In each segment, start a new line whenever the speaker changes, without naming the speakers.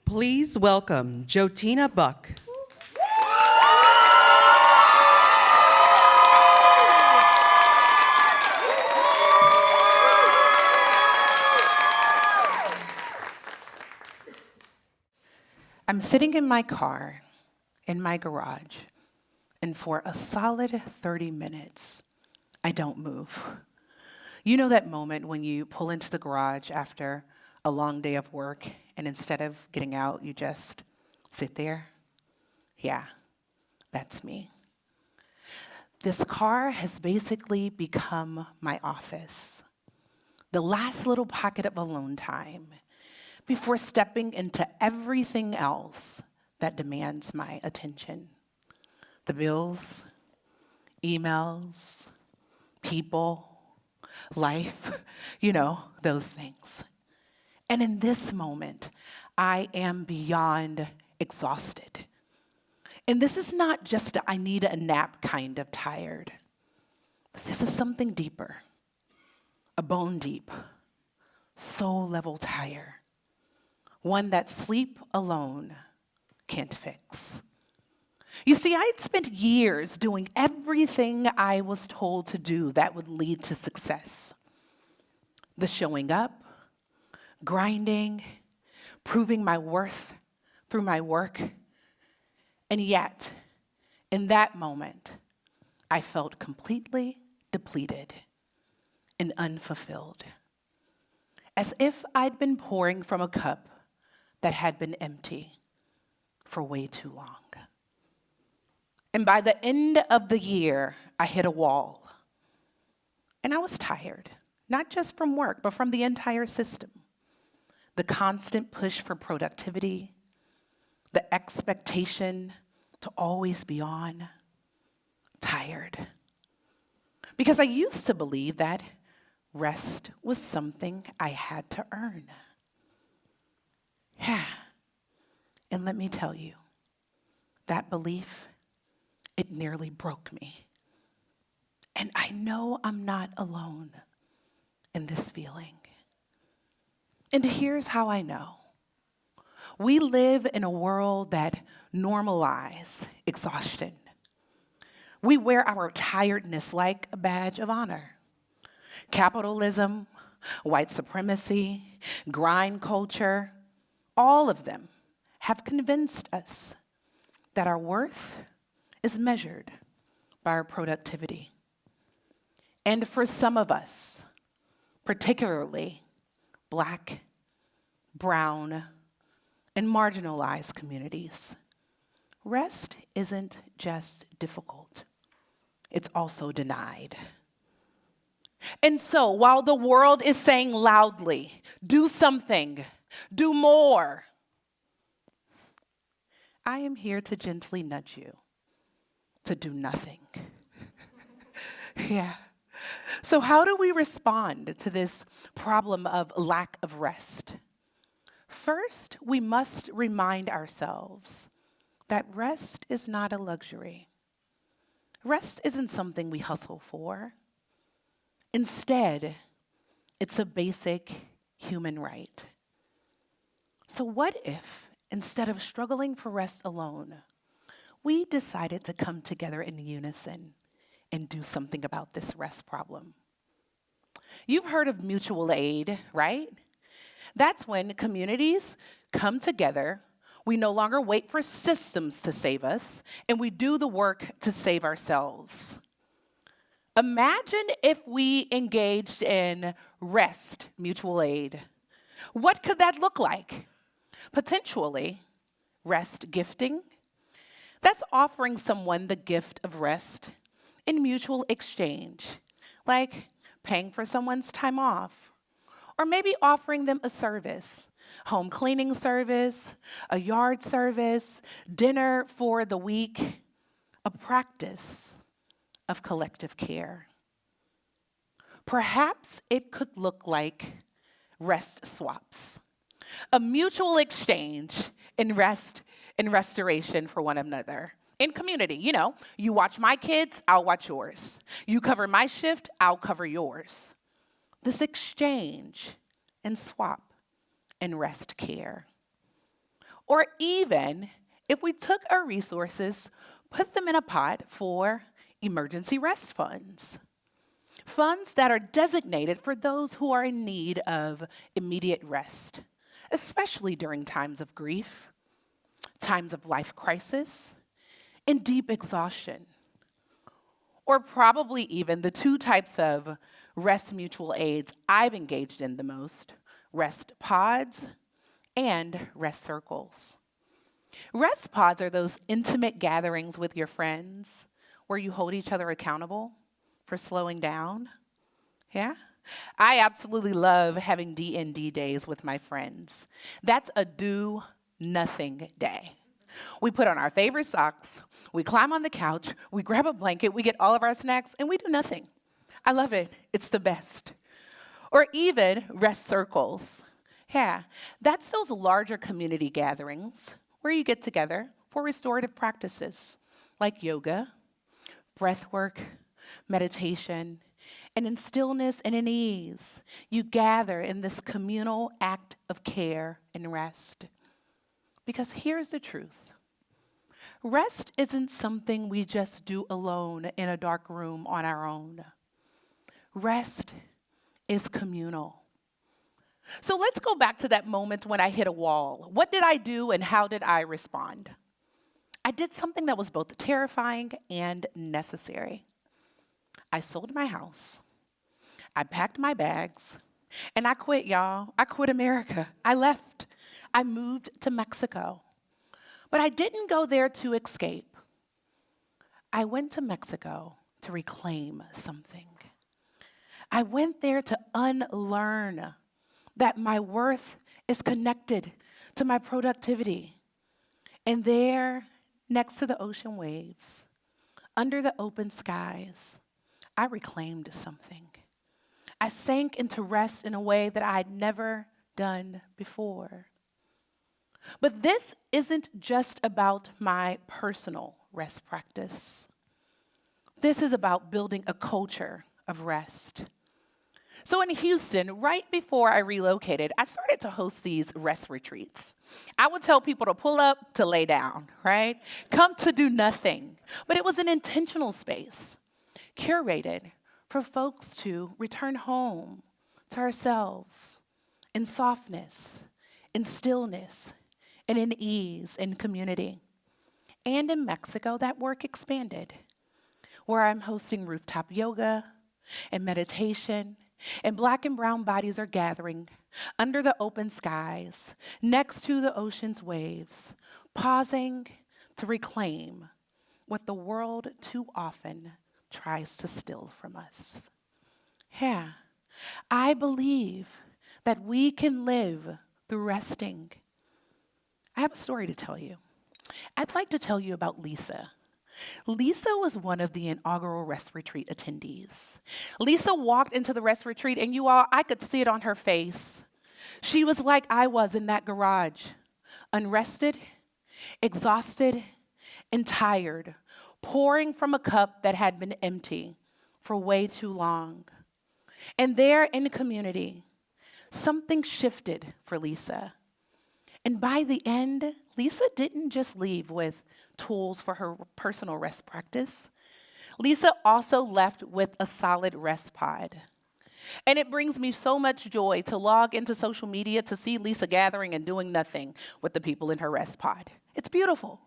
Please welcome Jotina Buck.
I'm sitting in my car, in my garage, and for a solid 30 minutes, I don't move. You know that moment when you pull into the garage after a long day of work, and instead of getting out, you just sit there? Yeah, that's me. This car has basically become my office, the last little pocket of alone time before stepping into everything else that demands my attention. The bills, emails, people, life, those things. And in this moment, I am beyond exhausted. And this is not just I need a nap kind of tired. But this is something deeper, a bone deep, soul level tired. One that sleep alone can't fix. You see, I'd spent years doing everything I was told to do that would lead to success. The showing up, grinding, proving my worth through my work. And yet, in that moment, I felt completely depleted and unfulfilled, as if I'd been pouring from a cup that had been empty for way too long. And by the end of the year, I hit a wall. And I was tired, not just from work, but from the entire system. The constant push for productivity, the expectation to always be on, tired. Because I used to believe that rest was something I had to earn. Yeah, and let me tell you, that belief, it nearly broke me. And I know I'm not alone in this feeling. And here's how I know. We live in a world that normalizes exhaustion. We wear our tiredness like a badge of honor. Capitalism, white supremacy, grind culture, all of them have convinced us that our worth is measured by our productivity. And for some of us, particularly Black, brown, and marginalized communities, rest isn't just difficult, it's also denied. And so while the world is saying loudly, do something, do more, I am here to gently nudge you to do nothing. Yeah. So how do we respond to this problem of lack of rest? First, we must remind ourselves that rest is not a luxury. Rest isn't something we hustle for. Instead, it's a basic human right. So what if, instead of struggling for rest alone, we decided to come together in unison and do something about this rest problem? You've heard of mutual aid, right? That's when communities come together. We no longer wait for systems to save us, and we do the work to save ourselves. Imagine if we engaged in rest mutual aid. What could that look like? Potentially, rest gifting. That's offering someone the gift of rest in mutual exchange, like paying for someone's time off, or maybe offering them a service, home cleaning service, a yard service, dinner for the week, a practice of collective care. Perhaps it could look like rest swaps, a mutual exchange in rest and restoration for one another. In community, you watch my kids, I'll watch yours. You cover my shift, I'll cover yours. This exchange and swap and rest care. Or even if we took our resources, put them in a pot for emergency rest funds. Funds that are designated for those who are in need of immediate rest, especially during times of grief, times of life crisis, and deep exhaustion. Or probably even the two types of rest mutual aids I've engaged in the most: rest pods and rest circles. Rest pods are those intimate gatherings with your friends where you hold each other accountable for slowing down. Yeah? I absolutely love having D&D days with my friends. That's a do nothing day. We put on our favorite socks, we climb on the couch, we grab a blanket, we get all of our snacks, and we do nothing. I love it. It's the best. Or even rest circles. Yeah, that's those larger community gatherings where you get together for restorative practices like yoga, breath work, meditation, and in stillness and in ease, you gather in this communal act of care and rest. Because here's the truth. Rest isn't something we just do alone in a dark room on our own. Rest is communal. So let's go back to that moment when I hit a wall. What did I do and how did I respond? I did something that was both terrifying and necessary. I sold my house. I packed my bags, and I quit, y'all. I quit America. I left. I moved to Mexico. But I didn't go there to escape. I went to Mexico to reclaim something. I went there to unlearn that my worth is connected to my productivity. And there, next to the ocean waves, under the open skies, I reclaimed something. I sank into rest in a way that I'd never done before. But this isn't just about my personal rest practice. This is about building a culture of rest. So in Houston, right before I relocated, I started to host these rest retreats. I would tell people to pull up, to lay down, right? Come to do nothing. But it was an intentional space, curated for folks to return home to ourselves in softness, in stillness, and in ease, in community. And in Mexico, that work expanded, where I'm hosting rooftop yoga and meditation, and Black and brown bodies are gathering under the open skies, next to the ocean's waves, pausing to reclaim what the world too often tries to steal from us. Yeah, I believe that we can live through resting. I have a story to tell you. I'd like to tell you about Lisa. Lisa was one of the inaugural rest retreat attendees. Lisa walked into the rest retreat, and you all, I could see it on her face. She was like I was in that garage, unrested, exhausted, and tired, pouring from a cup that had been empty for way too long. And there in community, something shifted for Lisa. And by the end, Lisa didn't just leave with tools for her personal rest practice. Lisa also left with a solid rest pod. And it brings me so much joy to log into social media to see Lisa gathering and doing nothing with the people in her rest pod. It's beautiful.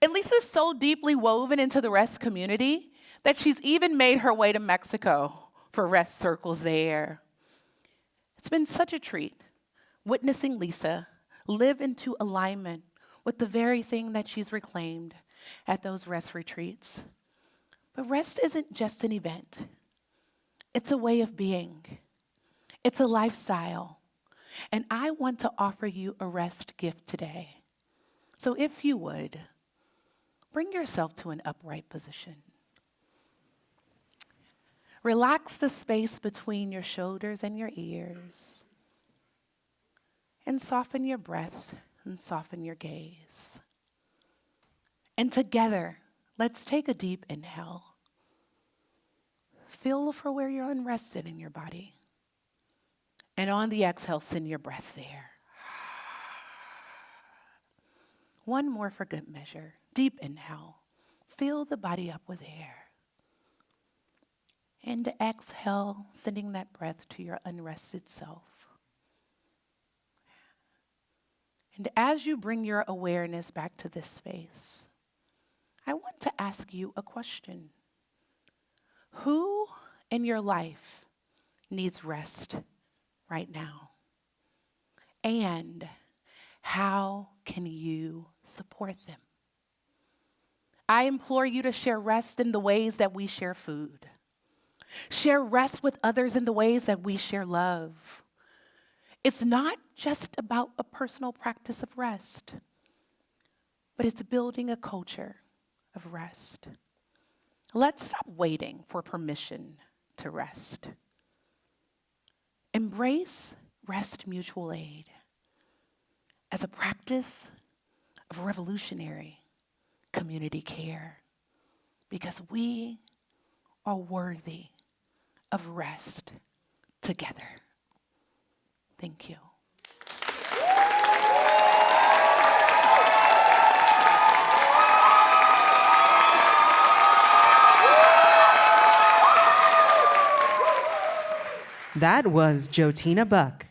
And Lisa's so deeply woven into the rest community that she's even made her way to Mexico for rest circles there. It's been such a treat witnessing Lisa live into alignment with the very thing that she's reclaimed at those rest retreats. But rest isn't just an event. It's a way of being. It's a lifestyle. And I want to offer you a rest gift today. So if you would, bring yourself to an upright position. Relax the space between your shoulders and your ears. And soften your breath and soften your gaze. And together, let's take a deep inhale. Feel for where you're unrested in your body. And on the exhale, send your breath there. One more for good measure. Deep inhale. Fill the body up with air. And exhale, sending that breath to your unrested self. And as you bring your awareness back to this space, I want to ask you a question. Who in your life needs rest right now? And how can you support them? I implore you to share rest in the ways that we share food. Share rest with others in the ways that we share love. It's not just about a personal practice of rest, but it's building a culture of rest. Let's stop waiting for permission to rest. Embrace rest mutual aid as a practice of revolutionary community care, because we are worthy of rest together. Thank you.
That was Jotina Buck.